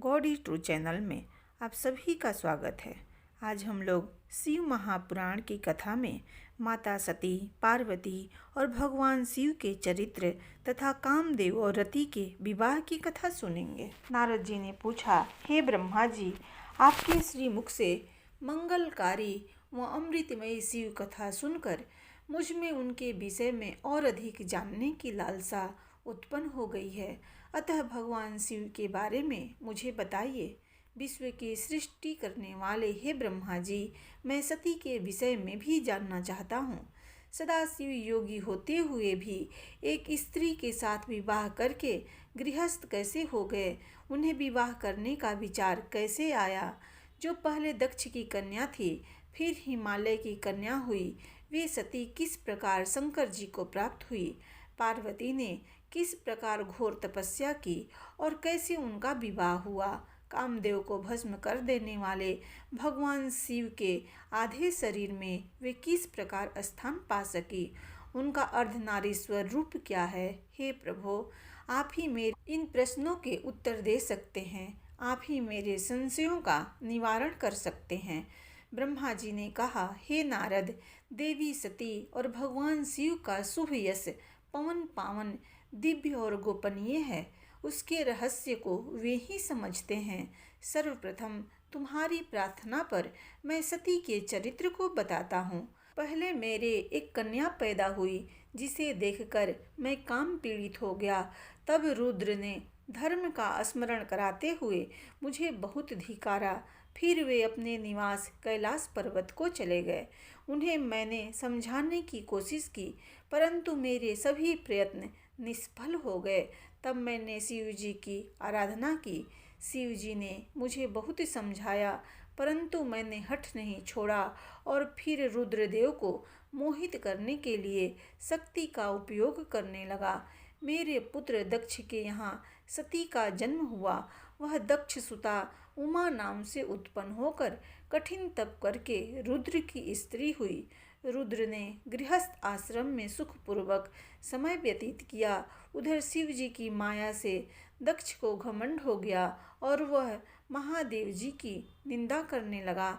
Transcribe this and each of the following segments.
God is true channel में आप सभी का स्वागत है। आज हम लोग शिव महापुराण की कथा में माता सती, पार्वती और भगवान शिव के चरित्र तथा कामदेव और रति के विवाह की कथा सुनेंगे। नारद जी ने पूछा, हे ब्रह्मा जी, आपके श्रीमुख से मंगलकारी व अमृतमयी शिव कथा सुनकर मुझ में उनके विषय में और अधिक जानने की लालसा उत्पन्न हो गई है। अतः भगवान शिव के बारे में मुझे बताइए। विश्व की सृष्टि करने वाले हे ब्रह्मा जी, मैं सती के विषय में भी जानना चाहता हूँ। सदाशिव योगी होते हुए भी एक स्त्री के साथ विवाह करके गृहस्थ कैसे हो गए? उन्हें विवाह करने का विचार कैसे आया? जो पहले दक्ष की कन्या थी, फिर हिमालय की कन्या हुई, वे सती किस प्रकार शंकर जी को प्राप्त हुई? पार्वती ने किस प्रकार घोर तपस्या की और कैसे उनका विवाह हुआ? कामदेव को भस्म कर देने वाले भगवान शिव के आधे शरीर में वे किस प्रकार स्थान पा सकी? उनका अर्धनारीश्वर रूप क्या है? हे प्रभु, आप ही मेरे इन प्रश्नों के उत्तर दे सकते हैं। आप ही मेरे संशयों का निवारण कर सकते हैं। ब्रह्मा जी ने कहा, हे नारद, देवी सती और भगवान शिव का शुभ यश पवन पावन, दिव्य और गोपनीय है। उसके रहस्य को वे ही समझते हैं। सर्वप्रथम तुम्हारी प्रार्थना पर मैं सती के चरित्र को बताता हूँ। पहले मेरे एक कन्या पैदा हुई, जिसे देखकर मैं काम पीड़ित हो गया। तब रुद्र ने धर्म का स्मरण कराते हुए मुझे बहुत धिक्कारा। फिर वे अपने निवास कैलाश पर्वत को चले गए। उन्हें मैंने समझाने की कोशिश की, परंतु मेरे सभी प्रयत्न निष्फल हो गए। तब मैंने शिव जी की आराधना की। शिव जी ने मुझे बहुत समझाया, परंतु मैंने हठ नहीं छोड़ा और फिर रुद्रदेव को मोहित करने के लिए शक्ति का उपयोग करने लगा। मेरे पुत्र दक्ष के यहाँ सती का जन्म हुआ। वह दक्ष सुता उमा नाम से उत्पन्न होकर कठिन तप करके रुद्र की स्त्री हुई। रुद्र ने गृहस्थ आश्रम में सुखपूर्वक समय व्यतीत किया। उधर शिव जी की माया से दक्ष को घमंड हो गया और वह महादेव जी की निंदा करने लगा।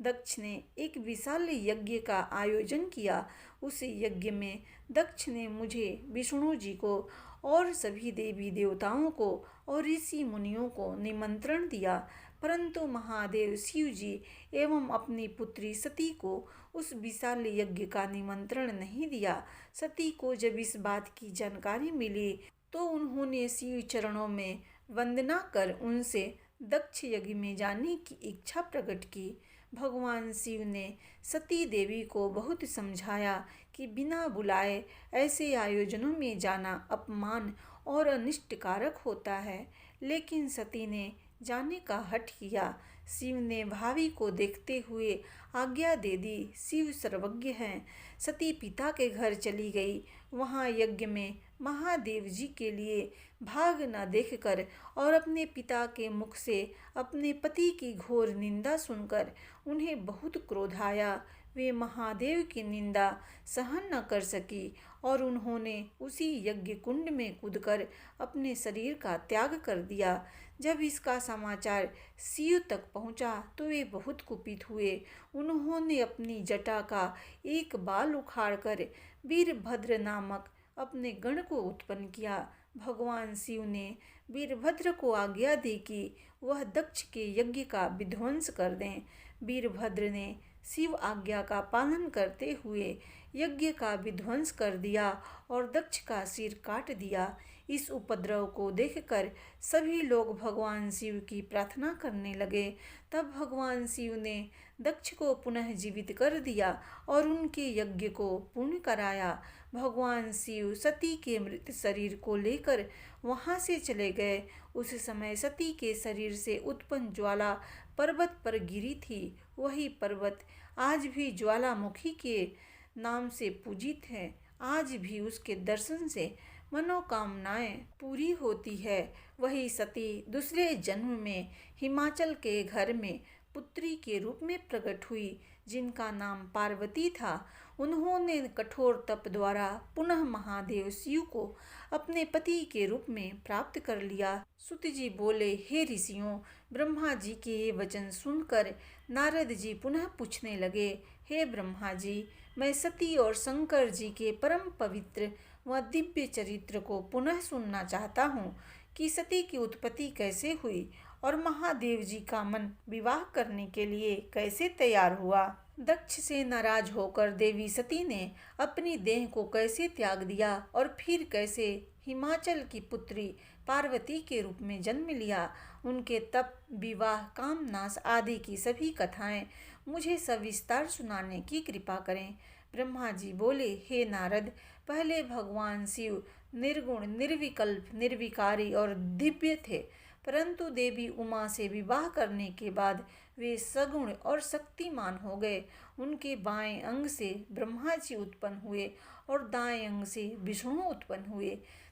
दक्ष ने एक विशाल यज्ञ का आयोजन किया। उस यज्ञ में दक्ष ने मुझे, विष्णु जी को और सभी देवी देवताओं को और ऋषि मुनियों को निमंत्रण दिया, परंतु महादेव शिव जी एवं अपनी पुत्री सती को उस विशाल यज्ञ का निमंत्रण नहीं दिया। सती को जब इस बात की जानकारी मिली तो उन्होंने शिव चरणों में वंदना कर उनसे दक्ष यज्ञ में जाने की इच्छा प्रकट की। भगवान शिव ने सती देवी को बहुत समझाया कि बिना बुलाए ऐसे आयोजनों में जाना अपमान और अनिष्टकारक होता है, लेकिन सती ने जाने का हठ किया। शिव ने भावी को देखते हुए आज्ञा दे दी। शिव सर्वज्ञ हैं। सती पिता के घर चली गई। वहाँ यज्ञ में महादेव जी के लिए भाग न देखकर और अपने पिता के मुख से अपने पति की घोर निंदा सुनकर उन्हें बहुत क्रोध आया। वे महादेव की निंदा सहन न कर सकी और उन्होंने उसी यज्ञ कुंड में कूदकर अपने शरीर का त्याग कर दिया। जब इसका समाचार शिव तक पहुंचा तो वे बहुत कुपित हुए। उन्होंने अपनी जटा का एक बाल उखाड़कर वीरभद्र नामक अपने गण को उत्पन्न किया। भगवान शिव ने वीरभद्र को आज्ञा दी कि वह दक्ष के यज्ञ का विध्वंस कर दें। वीरभद्र ने शिव आज्ञा का पालन करते हुए यज्ञ का विध्वंस कर दिया और दक्ष का सिर काट दिया। इस उपद्रव को देखकर सभी लोग भगवान शिव की प्रार्थना करने लगे। तब भगवान शिव ने दक्ष को पुनः जीवित कर दिया और उनके यज्ञ को पूर्ण कराया। भगवान शिव सती के मृत शरीर को लेकर वहाँ से चले गए। उस समय सती के शरीर से उत्पन्न ज्वाला पर्वत पर गिरी थी। वही पर्वत आज भी ज्वालामुखी के नाम से पूजित है। आज भी उसके दर्शन से मनोकामनाएं पूरी होती है। वही सती दूसरे जन्म में हिमाचल के घर में पुत्री के रूप में प्रकट हुई, जिनका नाम पार्वती था। उन्होंने कठोर तप द्वारा पुनः महादेव शिव को अपने पति के रूप में प्राप्त कर लिया। सुत जी बोले, हे ऋषियों, ब्रह्मा जी के ये वचन सुनकर नारद जी पुनः पूछने लगे, हे ब्रह्मा जी, मैं सती और शंकर जी के परम पवित्र व दिव्य चरित्र को पुनः सुनना चाहता हूँ कि सती की उत्पत्ति कैसे हुई और महादेव जी का मन विवाह करने के लिए कैसे तैयार हुआ। दक्ष से नाराज होकर देवी सती ने अपनी देह को कैसे त्याग दिया और फिर कैसे हिमाचल की पुत्री पार्वती के रूप में जन्म लिया। उनके तप, विवाह, कामनाश आदि की सभी कथाएं मुझे सविस्तार सुनाने की कृपा करें। ब्रह्मा जी बोले, हे नारद, पहले भगवान शिव निर्गुण, निर्विकल्प, निर्विकारी और दिव्य थे, परंतु देवी उमा से विवाह करने के बाद वे सगुण और शक्तिमान हो गए। उनके बाएं अंग से ब्रह्मा जी उत्पन्न हुए और दाएं अंग से विष्णु उत्पन्न हुए।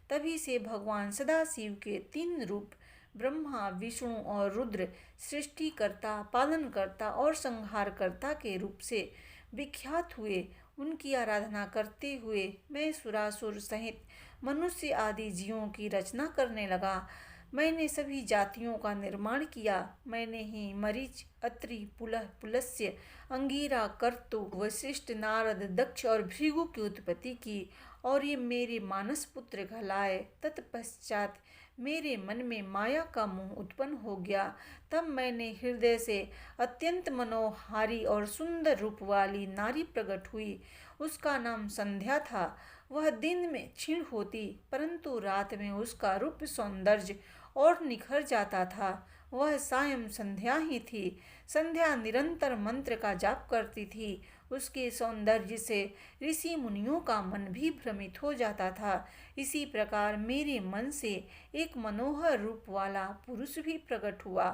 तभी से भगवान सदाशिव के 3 रूप ब्रह्मा, विष्णु और रुद्र सृष्टिकर्ता, पालनकर्ता और संहारकर्ता के रूप से विख्यात हुए। उनकी आराधना करते हुए मैं सुरासुर सहित मनुष्य आदि जीवों की रचना करने लगा। मैंने सभी जातियों का निर्माण किया। मैंने ही मरीच, अत्रि, पुलह, पुलस्त्य, अंगिरा, कर्तु, वशिष्ठ, नारद, दक्ष और भृगु की उत्पत्ति की और ये मेरे मानस पुत्र कहलाए। तत्पश्चात मेरे मन में माया का मोह उत्पन्न हो गया। तब मैंने हृदय से अत्यंत मनोहारी और सुंदर रूप वाली नारी प्रकट हुई। उसका नाम संध्या था। वह दिन में क्षीण होती, परंतु रात में उसका रूप सौंदर्य और निखर जाता था। वह सायं संध्या ही थी। संध्या निरंतर मंत्र का जाप करती थी। उसके सौंदर्य से ऋषि मुनियों का मन भी भ्रमित हो जाता था। इसी प्रकार मेरे मन से एक मनोहर रूप वाला पुरुष भी प्रकट हुआ।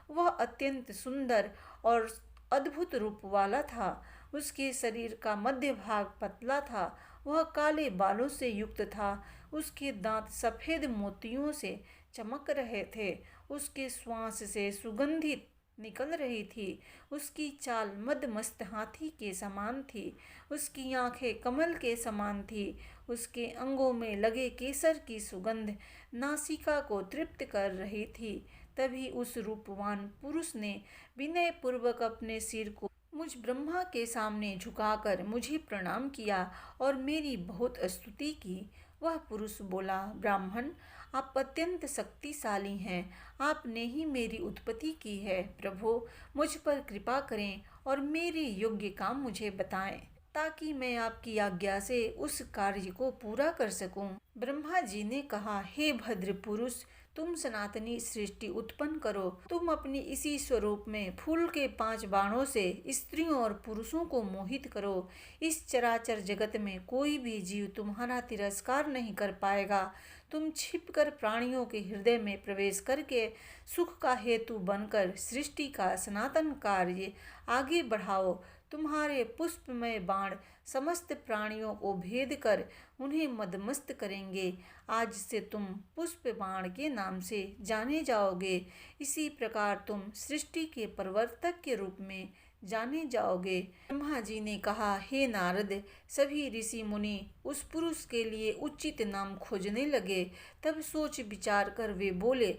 वह अत्यंत सुंदर और अद्भुत रूप वाला था। उसके शरीर का मध्य भाग पतला था। वह काले बालों से युक्त था। उसके दांत सफेद मोतियों से चमक रहे थे। उसके श्वास से सुगंधित निकल रही थी। उसकी चाल मदमस्त हाथी के समान थी। उसकी आंखें कमल के समान थी। उसके अंगों में लगे केसर की सुगंध नासिका को तृप्त कर रही थी। तभी उस रूपवान पुरुष ने विनय पूर्वक अपने सिर को मुझ ब्रह्मा के सामने झुकाकर मुझे प्रणाम किया और मेरी बहुत स्तुति की। वह पुरुष बोला, ब्राह्मण, आप अत्यंत शक्तिशाली हैं। आपने ही मेरी उत्पत्ति की है। प्रभु, मुझ पर कृपा करें और मेरे योग्य काम मुझे बताएं, ताकि मैं आपकी आज्ञा से उस कार्य को पूरा कर सकूं। ब्रह्मा जी ने कहा, हे भद्र पुरुष, तुम सनातनी सृष्टि उत्पन्न करो। तुम अपनी इसी स्वरूप में फूल के 5 बाणों से स्त्रियों और पुरुषों को मोहित करो। इस चराचर जगत में कोई भी जीव तुम्हारा तिरस्कार नहीं कर पाएगा। तुम छिपकर प्राणियों के हृदय में प्रवेश करके सुख का हेतु बनकर सृष्टि का सनातन कार्य आगे बढ़ाओ। तुम्हारे पुष्पमय बाण समस्त प्राणियों को भेद कर उन्हें मदमस्त करेंगे। आज से तुम पुष्प बाण के नाम से जाने जाओगे। इसी प्रकार तुम सृष्टि के प्रवर्तक के रूप में जाने जाओगे। ब्रह्मा जी ने कहा, हे नारद, सभी ऋषि मुनि उस पुरुष के लिए उचित नाम खोजने लगे। तब सोच विचार कर वे बोले,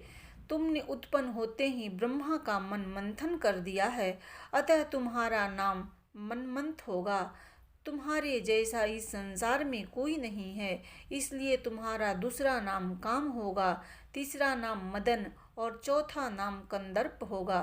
तुमने उत्पन्न होते ही ब्रह्मा का मन मंथन कर दिया है, अतः तुम्हारा नाम मनमंथ होगा। तुम्हारे जैसा इस संसार में कोई नहीं है, इसलिए तुम्हारा दूसरा नाम काम होगा, तीसरा नाम मदन और चौथा नाम कंदर्प होगा।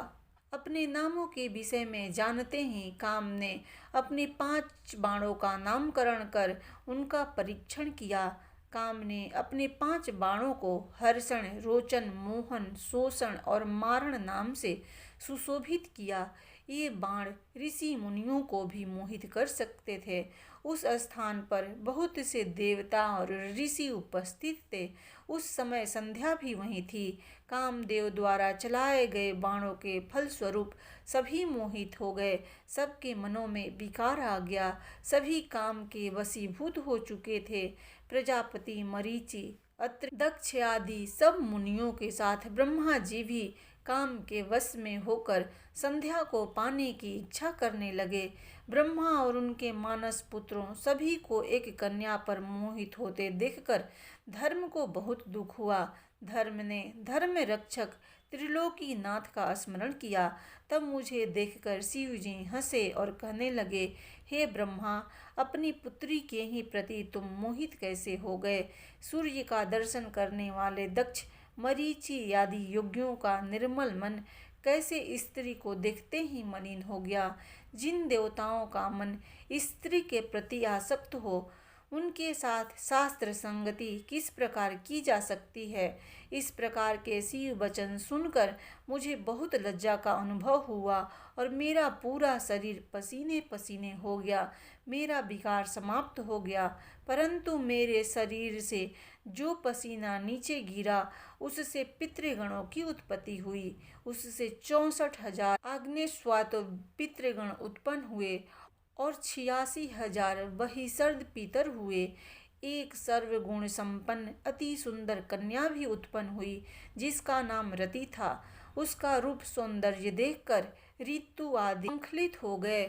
अपने नामों के विषय में जानते ही काम ने अपने 5 बाणों का नामकरण कर उनका परीक्षण किया। काम ने अपने 5 बाणों को हर्षण, रोचन, मोहन, शोषण और मारण नाम से सुशोभित किया। ये बाण ऋषि मुनियों को भी मोहित कर सकते थे। उस स्थान पर बहुत से देवता और ऋषि उपस्थित थे। उस समय संध्या भी वहीं थी। कामदेव द्वारा चलाए गए बाणों के फलस्वरूप सभी मोहित हो गए। सबके मनों में विकार आ गया। सभी काम के वशीभूत हो चुके थे। प्रजापति, मरीचि, अत्रि, दक्ष आदि सब मुनियों के साथ ब्रह्मा जी भी काम के वश में होकर संध्या को पाने की इच्छा करने लगे। ब्रह्मा और उनके मानस पुत्रों सभी को एक कन्या पर मोहित होते देखकर धर्म को बहुत दुख हुआ। धर्म ने धर्म रक्षक त्रिलोकी नाथ का स्मरण किया। तब मुझे देखकर शिव जी हंसे और कहने लगे, हे ब्रह्मा, अपनी पुत्री के ही प्रति तुम मोहित कैसे हो गए? सूर्य का दर्शन करने वाले दक्ष, मरीचि आदि योगियों का निर्मल मन कैसे स्त्री को देखते ही मलिन हो गया? जिन देवताओं का मन स्त्री के प्रति आसक्त हो, उनके साथ शास्त्र संगति किस प्रकार की जा सकती है? इस प्रकार के शिव वचन सुनकर मुझे बहुत लज्जा का अनुभव हुआ और मेरा पूरा शरीर पसीने पसीने हो गया। मेरा विकार समाप्त हो गया, परंतु मेरे शरीर से जो पसीना नीचे गिरा उससे पितृगणों की उत्पत्ति हुई। उससे 64,000 आग्नेयस्वात पितृगण उत्पन्न हुए और 86,000 बहिर्सर्द पितर हुए। एक सर्वगुण संपन्न अति सुंदर कन्या भी उत्पन्न हुई, जिसका नाम रति था। उसका रूप सौंदर्य देखकर ऋतु आदि संखलित हो गए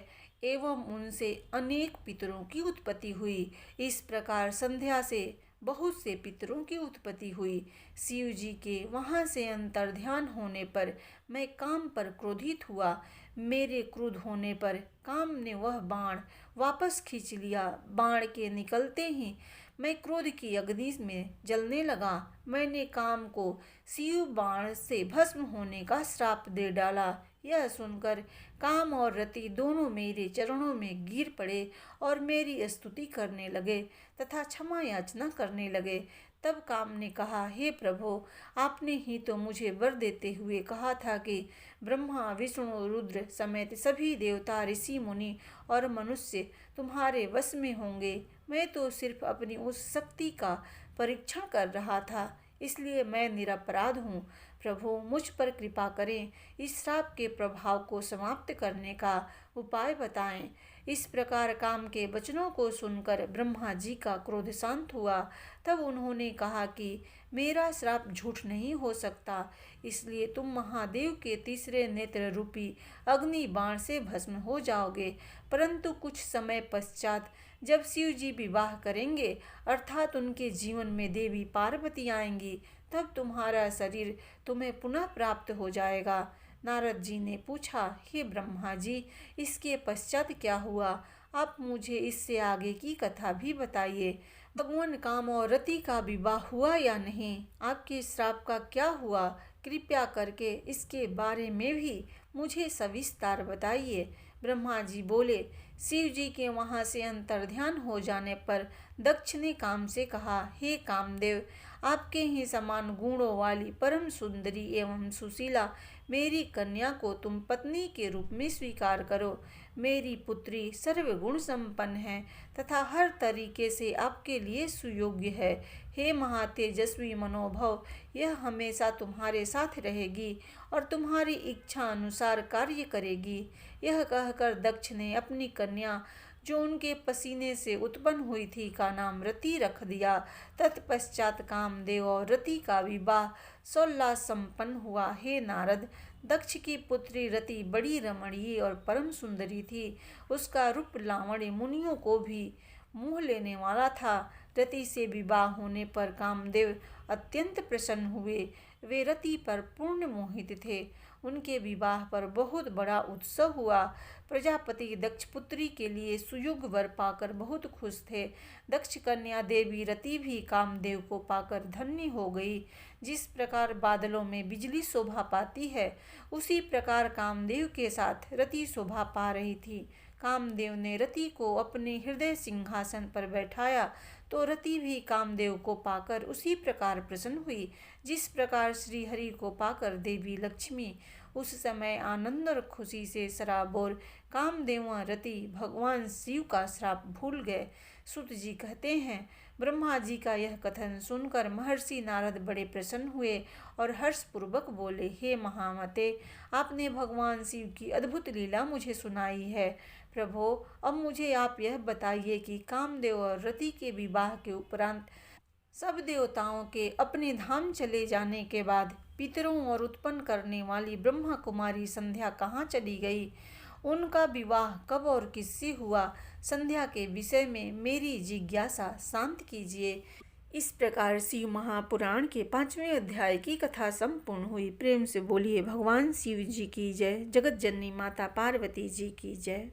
एवं उनसे अनेक पितरों की उत्पत्ति हुई। इस प्रकार संध्या से बहुत से पितरों की उत्पत्ति हुई। शिव जी के वहाँ से अंतर्ध्यान होने पर मैं काम पर क्रोधित हुआ। मेरे क्रोध होने पर काम ने वह बाण वापस खींच लिया। बाण के निकलते ही मैं क्रोध की अग्नि में जलने लगा। मैंने काम को शिव बाण से भस्म होने का श्राप दे डाला। यह सुनकर काम और रति दोनों मेरे चरणों में गिर पड़े और मेरी स्तुति करने लगे तथा क्षमा याचना करने लगे। तब काम ने कहा, हे प्रभु, आपने ही तो मुझे वर देते हुए कहा था कि ब्रह्मा, विष्णु, रुद्र समेत सभी देवता, ऋषि, मुनि और मनुष्य तुम्हारे वश में होंगे। मैं तो सिर्फ अपनी उस शक्ति का परीक्षण कर रहा था, इसलिए मैं निरपराध हूँ। प्रभु, मुझ पर कृपा करें, इस श्राप के प्रभाव को समाप्त करने का उपाय बताएं। इस प्रकार काम के वचनों को सुनकर ब्रह्मा जी का क्रोध शांत हुआ। तब उन्होंने कहा कि मेरा श्राप झूठ नहीं हो सकता, इसलिए तुम महादेव के तीसरे नेत्र रूपी अग्नि बाण से भस्म हो जाओगे। परंतु कुछ समय पश्चात जब शिव जी विवाह करेंगे, अर्थात उनके जीवन में देवी पार्वती आएंगी, तब तुम्हारा शरीर तुम्हें पुनः प्राप्त हो जाएगा। नारद जी ने पूछा, हे ब्रह्मा जी, इसके पश्चात क्या हुआ? आप मुझे इससे आगे की कथा भी बताइए। भगवान काम और रति का विवाह हुआ या नहीं? आपके श्राप का क्या हुआ? कृपया करके इसके बारे में भी मुझे सविस्तार बताइए। ब्रह्मा जी बोले, शिव जी के वहाँ से अंतर्ध्यान हो जाने पर दक्ष ने काम से कहा, हे कामदेव, आपके ही समान गुणों वाली परम सुंदरी एवं सुशीला मेरी कन्या को तुम पत्नी के रूप में स्वीकार करो। मेरी पुत्री सर्वगुण संपन्न है तथा हर तरीके से आपके लिए सुयोग्य है। हे महातेजस्वी मनोभव, यह हमेशा तुम्हारे साथ रहेगी और तुम्हारी इच्छा अनुसार कार्य करेगी। यह कहकर दक्ष ने अपनी कन्या, जो उनके पसीने से उत्पन्न हुई थी, का नाम रति रख दिया। तत्पश्चात कामदेव और रति का विवाह सोल्लास संपन्न हुआ। हे नारद, दक्ष की पुत्री रति बड़ी रमणीय और परम सुंदरी थी। उसका रूप लावण्य मुनियों को भी मोह लेने वाला था। रति से विवाह होने पर कामदेव अत्यंत प्रसन्न हुए। वे रति पर पूर्ण मोहित थे। उनके विवाह पर बहुत बड़ा उत्सव हुआ। प्रजापति दक्ष पुत्री के लिए सुयोग वर पाकर बहुत खुश थे। दक्ष कन्या देवी रति भी कामदेव को पाकर धन्य हो गई। जिस प्रकार बादलों में बिजली शोभा पाती है, उसी प्रकार कामदेव के साथ रति शोभा पा रही थी। कामदेव ने रति को अपने हृदय सिंहासन पर बैठाया तो रति भी कामदेव को पाकर उसी प्रकार प्रसन्न हुई, जिस प्रकार श्री हरि को पाकर देवी लक्ष्मी उस समय आनंद और खुशी से सराबोर कामदेव व रति भगवान शिव का श्राप भूल गए। सुत जी कहते हैं, ब्रह्मा जी का यह कथन सुनकर महर्षि नारद बड़े प्रसन्न हुए और हर्षपूर्वक बोले, हे महामते, आपने भगवान शिव की अद्भुत लीला मुझे सुनाई है। प्रभो, अब मुझे आप यह बताइए कि कामदेव और रति के विवाह के उपरांत सब देवताओं के अपने धाम चले जाने के बाद पितरों और उत्पन्न करने वाली ब्रह्मा कुमारी संध्या कहाँ चली गई? उनका विवाह कब और किससे हुआ? संध्या के विषय में मेरी जिज्ञासा शांत कीजिए। इस प्रकार शिव महापुराण के 5वें अध्याय की कथा संपूर्ण हुई। प्रेम से बोलिए भगवान शिव जी की जय, जगत जननी माता पार्वती जी की जय।